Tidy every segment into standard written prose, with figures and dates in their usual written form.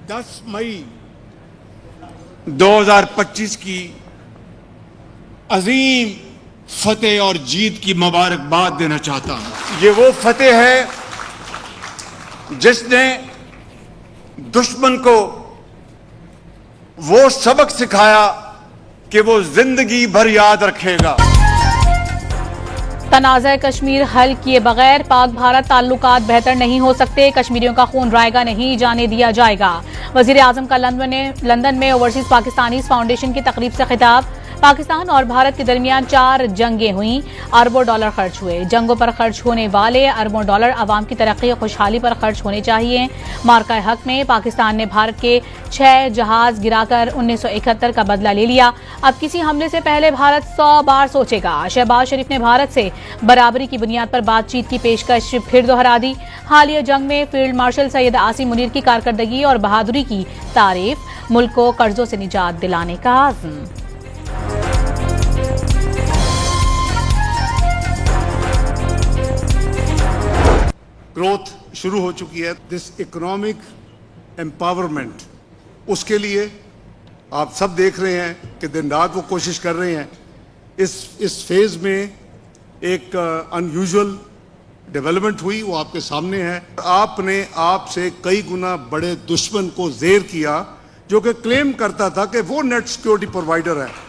10 मई 2025 की अजीम फतेह और जीत की मुबारकबाद देना चाहता हूं। ये वो फतेह है जिसने दुश्मन को वो सबक सिखाया कि वो जिंदगी भर याद रखेगा। तनाज़ा कश्मीर हल किए बगैर पाक भारत ताल्लुकात बेहतर नहीं हो सकते। कश्मीरियों का खून रायगा नहीं जाने दिया जाएगा। वजीर आजम का लंदन में ओवरसीज पाकिस्तानी फाउंडेशन की तकरीब से खिताब। पाकिस्तान और भारत के दरमियान 4 जंगें हुई, अरबों डॉलर खर्च हुए। जंगों पर खर्च होने वाले अरबों डॉलर अवाम की तरक्की और खुशहाली पर खर्च होने चाहिए। मार्का हक में पाकिस्तान ने भारत के 6 जहाज गिराकर 1971 का बदला ले लिया। अब किसी हमले से पहले भारत 100 बार सोचेगा। शहबाज शरीफ ने भारत से बराबरी की बुनियाद पर बातचीत की पेशकश फिर दोहरा दी। हालिया जंग में फील्ड मार्शल सैयद आसिम मुनीर की कारकर्दगी और बहादुरी की तारीफ। मुल्क को कर्जों से निजात दिलाने का आज़म। ग्रोथ शुरू हो चुकी है। दिस इकोनॉमिक एम्पावरमेंट, उसके लिए आप सब देख रहे हैं कि दिन रात वो कोशिश कर रहे हैं। इस फेज में एक अनयूजुअल डेवलपमेंट हुई, वो आपके सामने है। आपने आपसे कई गुना बड़े दुश्मन को जेर किया जो कि क्लेम करता था कि वो नेट सिक्योरिटी प्रोवाइडर है।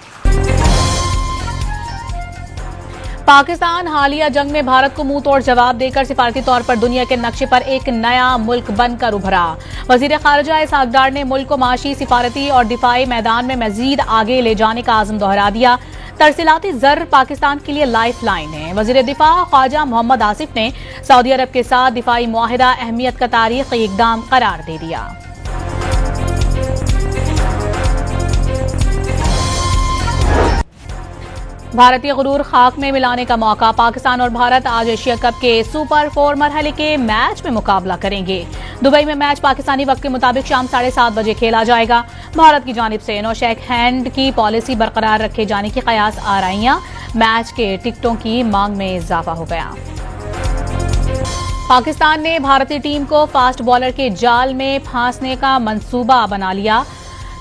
पाकिस्तान हालिया जंग में भारत को मुंह तोड़ जवाब देकर सिफारती तौर पर दुनिया के नक्शे पर एक नया मुल्क बनकर उभरा। वजीर खारजा इसहाक डार ने मुल्क को माशी, सिफारती और दिफाई मैदान में मजीद आगे ले जाने का आज़म दोहरा दिया। तरसीलाती ज़र पाकिस्तान के लिए लाइफ लाइन है। वजीर दिफा ख्वाजा मोहम्मद आसिफ ने सऊदी अरब के साथ दिफाई मुआहिदा अहमियत का तारीखी इक़दाम करार दे दिया। भारतीय गुरूर खाक में मिलाने का मौका। पाकिस्तान और भारत आज एशिया कप के सुपर 4 मरहले के मैच में मुकाबला करेंगे। दुबई में मैच पाकिस्तानी वक्त के मुताबिक शाम 7:30 बजे खेला जाएगा। भारत की जानिब से नो शेक हैंड की पॉलिसी बरकरार रखे जाने की कयास आराइयां। मैच के टिकटों की मांग में इजाफा हो गया। पाकिस्तान ने भारतीय टीम को फास्ट बॉलर के जाल में फांसने का मंसूबा बना लिया।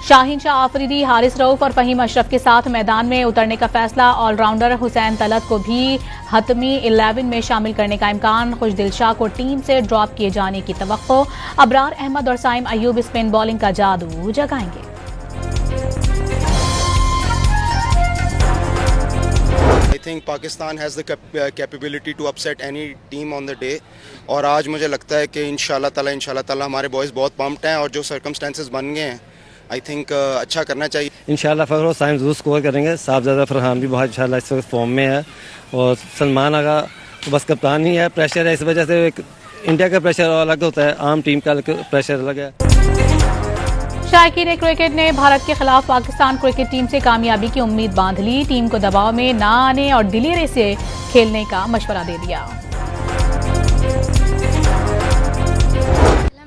शाहीन शाह आफरीदी, हारिस रऊफ और फहीम अशरफ के साथ मैदान में उतरने का फैसला। ऑलराउंडर हुसैन तलत को भी हतमी 11 में शामिल करने का इम्कान। खुशदिल शाह को टीम से ड्रॉप किए जाने की तवक्को। अबरार अहमद और साइम अयूब स्पिन बॉलिंग का जादू जगाएंगे। I think Pakistan has the capability to upset any team on the day, और आज मुझे लगता है कि इंशाल्लाह ताला हमारे बॉयज़ बहुत पम्प्ड हैं और जो सर्कमस्टेंसेस बन गए हैं आई थिंक अच्छा करना चाहिए। इंशाल्लाह फ़खर और साइम ज़रूर स्कोर करेंगे। साहबजादा फरहान भी बहुत इंशाल्लाह इस वक्त फॉर्म में है और सलमान आगा तो बस कप्तान ही है। प्रेशर है, इस वजह से इंडिया का प्रेशर अलग होता है, आम टीम का प्रेशर अलग है। शायकीन क्रिकेट ने भारत के खिलाफ पाकिस्तान क्रिकेट टीम से कामयाबी की उम्मीद बांध ली। टीम को दबाव में न आने और दिलेरी से खेलने का मशवरा दे दिया।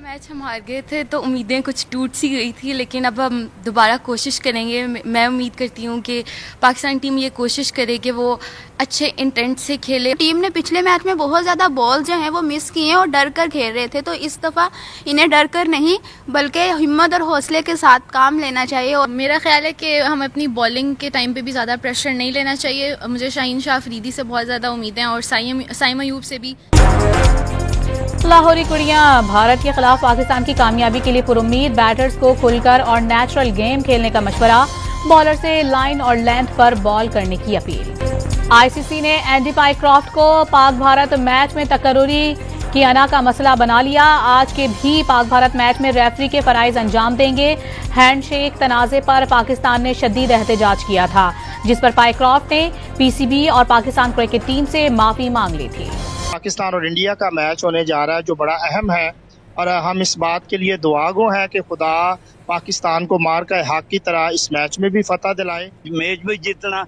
मैच हम हार गए थे तो उम्मीदें कुछ टूट सी गई थी, लेकिन अब हम दोबारा कोशिश करेंगे। मैं उम्मीद करती हूँ कि पाकिस्तान टीम ये कोशिश करे कि वो अच्छे इंटेंट से खेले। टीम ने पिछले मैच में बहुत ज़्यादा बॉल जो हैं वो मिस किए हैं और डर कर खेल रहे थे, तो इस दफ़ा इन्हें डर कर नहीं बल्कि हिम्मत और हौसले के साथ काम लेना चाहिए। और मेरा ख्याल है कि हम अपनी बॉलिंग के टाइम पे भी ज़्यादा प्रेशर नहीं लेना चाहिए। मुझे शाहीन शाह अफरीदी से बहुत ज़्यादा उम्मीदें हैं और साइम अयूब से भी। लाहौरी कुड़ियां भारत के खिलाफ पाकिस्तान की कामयाबी के लिए पुरुम्मीद। बैटर्स को खुलकर और नेचुरल गेम खेलने का मशवरा। बॉलर से लाइन और लेंथ पर बॉल करने की अपील। आईसीसी ने एंडी पाइक्रॉफ्ट को पाक भारत मैच में तकर्रुरी की अना का मसला बना लिया। आज के भी पाक भारत मैच में रेफरी के फराइज अंजाम देंगे। हैंडशेक तनाज़े पर पाकिस्तान ने शदीद एहतजाज किया था, जिस पर पाइक्रॉफ्ट ने पीसीबी और पाकिस्तान क्रिकेट टीम से माफी मांग ली थी। पाकिस्तान और इंडिया का मैच होने जा रहा है जो बड़ा अहम है, और हम इस बात के लिए दुआगो हैं कि खुदा पाकिस्तान को मार कर हक की तरह इस मैच में भी फतह दिलाए। मैच में जितना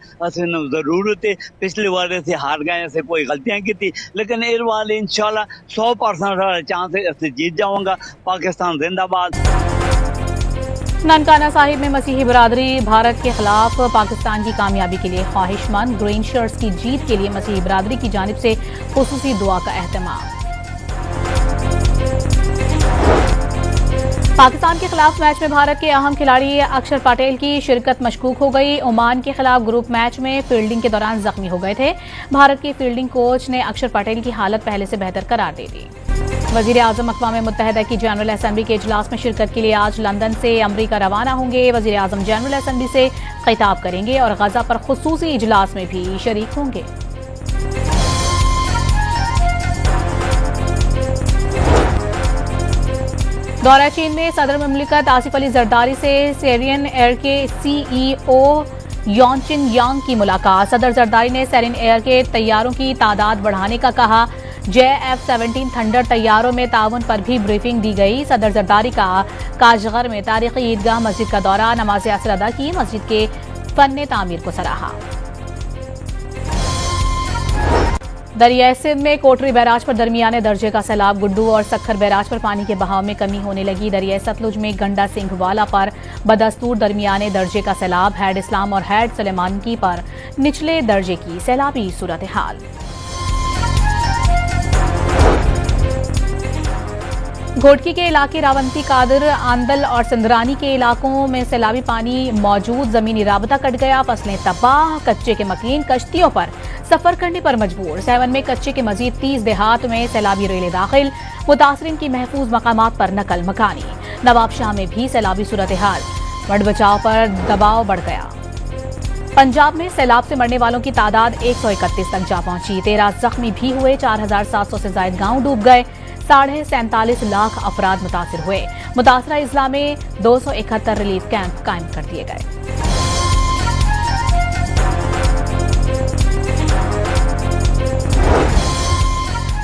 जरूरत है, पिछले वाले से हार गए, ऐसे कोई गलतियां की थी, लेकिन इस वाले इंशाल्लाह 100% चांस है जीत जाऊंगा। पाकिस्तान जिंदाबाद। ननकाना साहिब में मसीही बरादरी भारत के खिलाफ पाकिस्तान की कामयाबी के लिए ख्वाहिशमंद। ग्रीन शर्ट्स की जीत के लिए मसीही बरादरी की जानिब से खुसूसी दुआ का एहतमाम। पाकिस्तान के खिलाफ मैच में भारत के अहम खिलाड़ी अक्षर पटेल की शिरकत मशकूक हो गई। ओमान के खिलाफ ग्रुप मैच में फील्डिंग के दौरान जख्मी हो गए थे। भारत के फील्डिंग कोच ने अक्षर पटेल की हालत पहले से बेहतर करार दे दी। वजीर आजम अक़वाम मुत्तहिदा की जनरल असम्बली के इजलास में शिरकत के लिए आज लंदन से अमरीका रवाना होंगे। वजीर आजम जनरल असम्बली से खिताब करेंगे और गजा पर खुसूसी इजलास में भी शरीक होंगे। दौरा चीन में सदर ममलिकत आसिफ अली जरदारी से सेरियन एयर के CEO यॉनचिन यांग की मुलाकात। सदर जरदारी ने सेरियन एयर के तैयारों की तादाद बढ़ाने का कहा। JF-17 थंडर तैयारों में ताउन पर भी ब्रीफिंग दी गई। सदर जरदारी का काशगर में तारीखी ईदगाह मस्जिद का दौरा, नमाज असर अदा की, मस्जिद के फन्ने तामीर को सराहा। दरियाए सिंध में कोटरी बैराज पर दरमियाने दर्जे का सैलाब। गुड्डू और सखर बैराज पर पानी के बहाव में कमी होने लगी। दरियाए सतलुज में गंडा सिंह वाला पर बदस्तूर दरमियाने दर्जे का सैलाब। हैड इस्लाम और हैड सुलेमानकी पर निचले दर्जे की सैलाबी सूरत हाल। घोटकी के इलाके रावंती, कादिर, आंदल और सिंदरानी के इलाकों में सैलाबी पानी मौजूद। जमीनी राबता कट गया, फसलें तबाह। कच्चे के मकीन कश्तियों पर सफर करने पर मजबूर। सेवन में कच्चे के मजीद 30 देहात में सैलाबी रेलें दाखिल। मुतासरीन की महफूज मकामात पर नकल मकानी। नवाबशाह में भी सैलाबी सूरत हाल। बढ़ बचाव पर दबाव बढ़ गया। पंजाब में सैलाब से मरने वालों की तादाद 131 तक जा पहुंची। 13 जख्मी भी हुए। 4700 से ज्यादा गांव डूब गए। 47.5 लाख अफराद मुतासिर हुए। मुतासरा इजला में 271 रिलीफ कैंप कायम कर दिए गए।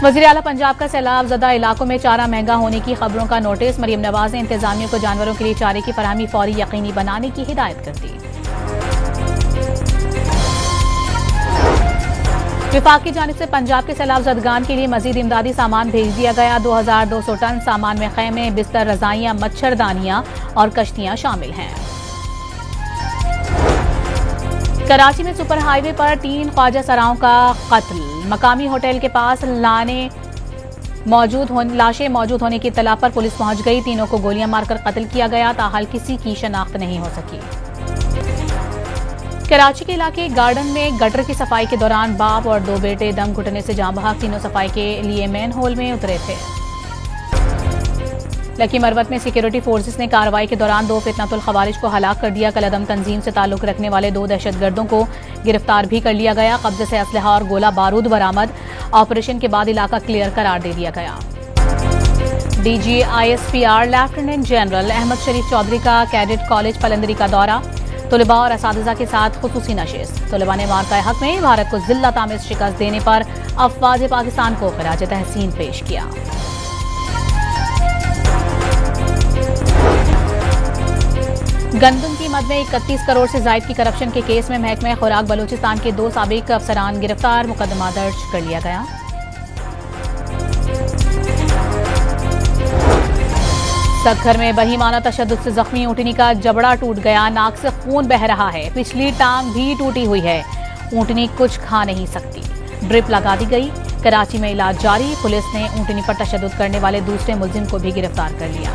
वज़ीर आला पंजाब का सैलाब ज़दा इलाकों में चारा महंगा होने की खबरों का नोटिस। मरियम नवाज ने इंतजामिया को जानवरों के लिए चारे की फराहमी फौरी यकीनी बनाने की हिदायत कर दी। विफाक की जानिब से पंजाब के सैलाब ज़दगान के लिए मजीद इमदादी सामान भेज दिया गया। 2200 टन सामान में खैमे, बिस्तर, रजाइयां, मच्छरदानियां और कश्तियां शामिल हैं। कराची में सुपर हाईवे पर 3 ख्वाजा सराओं का कत्ल। मकामी होटल के पास लाशें मौजूद होने की इत्तला पर पुलिस पहुंच गई। तीनों को गोलियां मारकर कत्ल किया गया। ताहाल किसी की शनाख्त नहीं हो सकी। कराची के इलाके गार्डन में गटर की सफाई के दौरान बाप और 2 बेटे दम घुटने से जाँ बहक। तीनों सफाई के लिए मेन होल में उतरे थे। लकी मरवत में सिक्योरिटी फोर्सेस ने कार्रवाई के दौरान 2 फितनतुल खवारिज को हलाक कर दिया। कलअदम तंजीम से ताल्लुक रखने वाले 2 दहशतगर्दों को गिरफ्तार भी कर लिया गया। कब्जे से असलहा और गोला बारूद बरामद। ऑपरेशन के बाद इलाका क्लियर करार दे दिया गया। DG ISPR lieutenant general Ahmad Sharif Chaudhry का कैडेट कॉलेज पलंदरी का दौरा। तुलबा और असातिज़ा के साथ खुसूसी नशिस्त। तुलबा ने मार्का हक में भारत को जिल्लत आमेज शिकस्त देने पर अफवाज पाकिस्तान को खिराज तहसीन पेश किया। गंदम की मद में 31 करोड़ से जायद की करप्शन के केस में महकमे खुराक बलूचिस्तान के 2 साबिक अफसरान गिरफ्तार। मुकदमा दर्ज कर लिया गया। सखर में बहीमाना तशद्दुद से जख्मी ऊँटनी का जबड़ा टूट गया। नाक से खून बह रहा है। पिछली टांग भी टूटी हुई है। ऊँटनी कुछ खा नहीं सकती। ड्रिप लगा दी गई। कराची में इलाज जारी। पुलिस ने ऊँटनी पर तशद्दुद करने वाले दूसरे मुलजिम को भी गिरफ्तार कर लिया।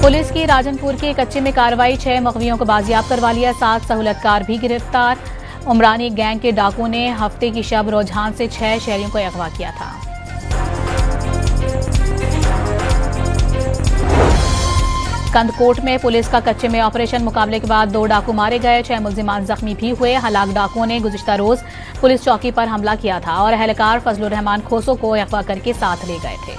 पुलिस की राजनपुर के कच्चे में कार्रवाई। 6 मगवियों को बाजियाब करवा लिया। 7 सहूलतकार भी गिरफ्तार। उमरानी गैंग के डाकुओं ने हफ्ते की शब रुझान से 6 शहरियों को अगवा किया था। कंदकोट में पुलिस का कच्चे में ऑपरेशन। मुकाबले के बाद 2 डाकू मारे गए। 6 मुल्जिमान जख्मी भी हुए। हलाक डाकुओं ने गुज़िश्ता रोज पुलिस चौकी पर हमला किया था और एहलकार फजलुर रहमान खोसो को अगवा करके साथ ले गए थे।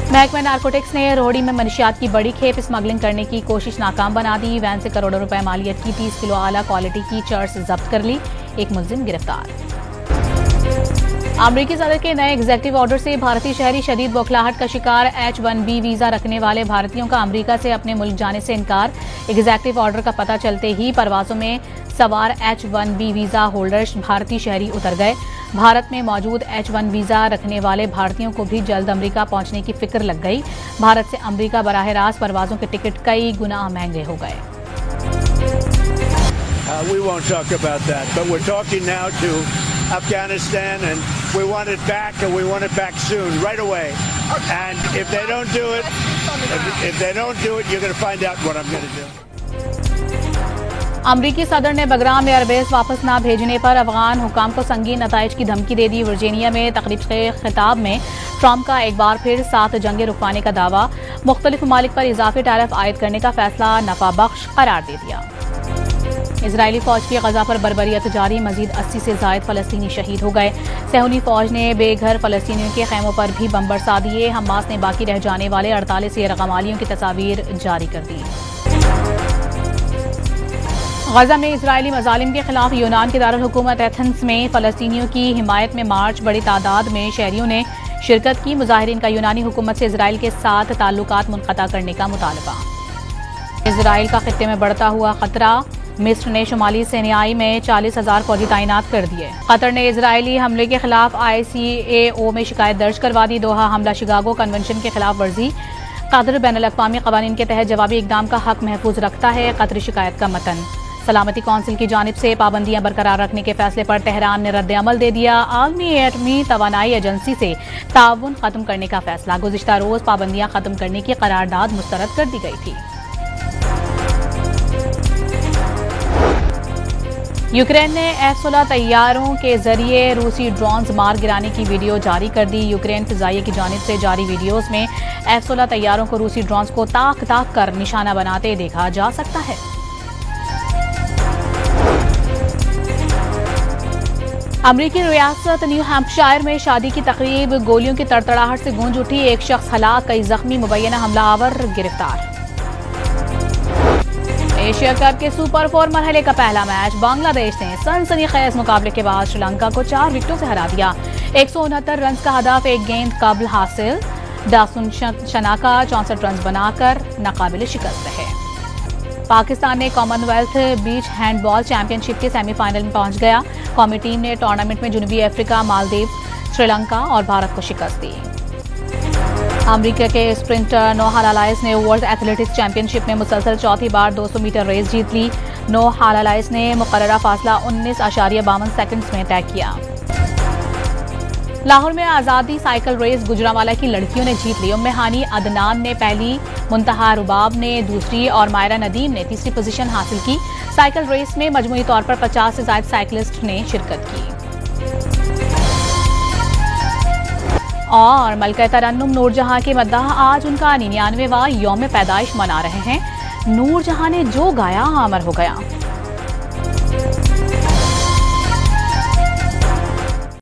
महकमा नारकोटिक्स ने रोहड़ी में मनशियात की बड़ी खेप स्मगलिंग करने की कोशिश नाकाम बना दी। वैन से करोड़ों रुपए मालियत की 30 किलो आला क्वालिटी की चर्स जब्त कर ली। एक मुलजिम गिरफ्तार। अमरीकी सदर के नए एग्जेक्टिव ऑर्डर से भारतीय शहरी शदीद बौखलाहट का शिकार। H-1B वीजा रखने वाले भारतीयों का अमरीका से अपने मुल्क जाने से इनकार। एग्जेक्टिव ऑर्डर का पता चलते ही परवाजों में सवार H-1B वीजा होल्डर्स भारतीय शहरी उतर गए। भारत में मौजूद H-1 वीजा रखने वाले भारतीयों को भी जल्द अमरीका पहुंचने की फिक्र लग गई। भारत से अमरीका बराह रास्त परवाजों के टिकट कई गुना महंगे हो गए। We won't talk about that, but we're talking now to Afghanistan, and we want it back, and we want it back soon, right away. And if they don't do it, you're going to find out what I'm going to do. अमरीकी सदर ने Bagram airbase वापस न भेजने पर अफगान हुकाम को संगीन नताइज की धमकी दे दी। वर्जीनिया में तकरीब के खिताब में ट्रंप का एक बार फिर 7 जंगें रुकवाने का दावा, मुख्तलिफ ममालिक पर इजाफी टैरिफ आयद करने का फैसला नफा बख्श करार दे दिया। इजरायली फौज की गजा पर बर्बरियत जारी, मजीद 80 से जायद फलस्तीनी शहीद हो गए। सहूनी फौज ने बेघर फलस्तीनियों के खैमों पर भी बम बरसा दिए। हमास ने बाकी रह जाने वाले 48 यरगमालियों की तस्वीर जारी कर दी। गजा में इजरायली मजालिम के खिलाफ यूनान के दारुल हुकूमत एथेंस में फलस्तीनियों की हिमायत में मार्च, बड़ी तादाद में शहरियों ने शिरकत की। मुजाहिरीन का यूनानी हुकूमत से इजराइल के साथ ताल्लुकात मुनक़ता करने का मुतालबा। इजराइल का खित्ते में बढ़ता हुआ खतरा, मिस्र ने शुमाली सिनाई में 40,000 फौजी तैनात कर दिए। कतर ने इजरायली हमले के खिलाफ ICAO में शिकायत दर्ज करवा दी। दोहा हमला शिकागो कन्वेंशन के खिलाफ वर्जी, कतर बैनुल-अक़वामी क़वानीन के तहत जवाबी इक़दाम का हक महफूज रखता है। कतरी शिकायत का मतन, सलामती कौंसिल की जानिब से पाबंदियां बरकरार रखने के फैसले पर तेहरान ने रद्द अमल दे दिया। आलमी एटमी तवानाई एजेंसी से ताउन खत्म करने का फैसला, गुज़िश्ता रोज पाबंदियां खत्म करने की करारदाद मुस्तरद कर दी गई थी। यूक्रेन ने F-16 तैयारों के जरिए रूसी ड्रोन्स मार गिराने की वीडियो जारी कर दी। यूक्रेन फिजाइये की जानिब से जारी वीडियोज में F-16 तैयारों को रूसी ड्रोन्स को ताक ताक कर निशाना बनाते देखा जा सकता है। अमरीकी रियासत न्यू हैम्पशायर में शादी की तकरीब, गोलियों की तड़तड़ाहट से गूंज उठी। एक शख्स हलाक, कई जख्मी, मुबैना हमलावर गिरफ्तार। एशिया कप के सुपर 4 मरहले का पहला मैच, बांग्लादेश ने सनसनीखेज मुकाबले के बाद श्रीलंका को 4 विकेटों से हरा दिया। 169 रन का हदफ एक गेंद कबल हासिल। दासुन शनाका 64 रन बनाकर नाकाबिल शिकस्त रहे। पाकिस्तान ने कॉमनवेल्थ बीच हैंडबॉल चैंपियनशिप के सेमीफाइनल में पहुंच गया। कौमी टीम ने टूर्नामेंट में जनूबी अफ्रीका, मालदीव, श्रीलंका और भारत को शिकस्त दी। अमेरिका के स्प्रिंटर नोहा लालाइस ने वर्ल्ड एथलेटिक्स चैंपियनशिप में मुसलसल चौथी बार 200 मीटर रेस जीत ली। नोहा लालाइस ने मुकर्ररा फासला 19.52 सेकंड्स में तय किया। लाहौर में आज़ादी साइकिल रेस गुजरांवाला की लड़कियों ने जीत ली। उम्मे हानी अदनान ने पहली, मुंतहा रुबाब ने दूसरी और मायरा नदीम ने तीसरी पोजीशन हासिल की। साइकिल रेस में मजमूई तौर पर 50 से ज्यादा साइकिलिस्ट ने शिरकत की। और मलका तरन्नुम नूरजहां के मद्दाह आज उनका 99वां यौम पैदाइश मना रहे हैं। नूरजहां ने जो गाया अमर हो गया।